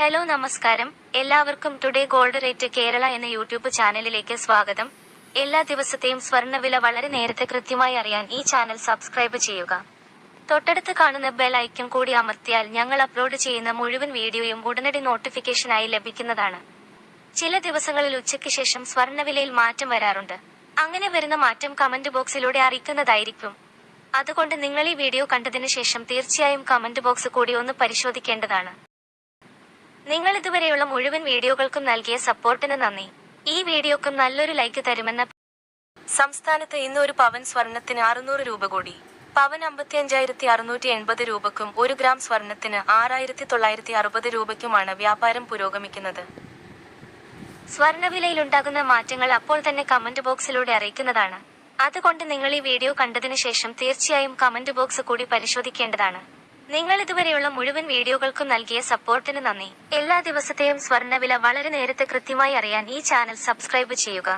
Hello നമസ്കാരം, എല്ലാവർക്കും today gold rate Kerala എന്ന യൂട്യൂബ് ചാനലിലേക്ക് സ്വാഗതം. എല്ലാ ദിവസത്തെയും സ്വർണ്ണവില വളരെ നേരത്തെ കൃത്യമായി അറിയാൻ ഈ ചാനൽ സബ്സ്ക്രൈബ് ചെയ്യുക. തൊട്ടടുത്ത് കാണുന്ന ബെൽ ഐക്കൺ കൂടി അമർത്തിയാൽ ഞങ്ങൾ അപ്ലോഡ് ചെയ്യുന്ന മുഴുവൻ വീഡിയോയും ഉടനടി നോട്ടിഫിക്കേഷനായി ലഭിക്കുന്നതാണ്. ചില ദിവസങ്ങളിൽ ഉച്ചയ്ക്ക് ശേഷം സ്വർണ്ണവിലയിൽ മാറ്റം വരാറുണ്ട്. അങ്ങനെ വരുന്ന മാറ്റം കമന്റ് ബോക്സിലൂടെ അറിയിക്കുന്നതായിരിക്കും. അതുകൊണ്ട് നിങ്ങൾ ഈ വീഡിയോ കണ്ടതിന് ശേഷം തീർച്ചയായും കമന്റ് ബോക്സ് കൂടി ഒന്ന് പരിശോധിക്കേണ്ടതാണ്. നിങ്ങൾ ഇതുവരെയുള്ള മുഴുവൻ വീഡിയോകൾക്കും നൽകിയ സപ്പോർട്ടിന് നന്ദി. ഈ വീഡിയോക്കും നല്ലൊരു ലൈക്ക് തരുമെന്ന. സംസ്ഥാനത്ത് ഇന്ന് ഒരു പവൻ സ്വർണത്തിന് 600 രൂപ കൂടി. പവൻ 55,680 രൂപക്കും 1 ഗ്രാം സ്വർണത്തിന് 6,960 രൂപയ്ക്കുമാണ് വ്യാപാരം പുരോഗമിക്കുന്നത്. സ്വർണ്ണവിലയിലുണ്ടാകുന്ന മാറ്റങ്ങൾ അപ്പോൾ തന്നെ കമന്റ് ബോക്സിലൂടെ അറിയിക്കുന്നതാണ്. അതുകൊണ്ട് നിങ്ങൾ ഈ വീഡിയോ കണ്ടതിന് ശേഷം തീർച്ചയായും കമന്റ് ബോക്സ് കൂടി പരിശോധിക്കേണ്ടതാണ്. നിങ്ങൾ ഇതുവരെയുള്ള മുഴുവൻ വീഡിയോകൾക്കും നൽകിയ സപ്പോർട്ടിന് നന്ദി. എല്ലാ ദിവസത്തെയും സ്വർണ്ണവില വളരെ നേരത്തെ കൃത്യമായി അറിയാൻ ഈ ചാനൽ സബ്സ്ക്രൈബ് ചെയ്യുക.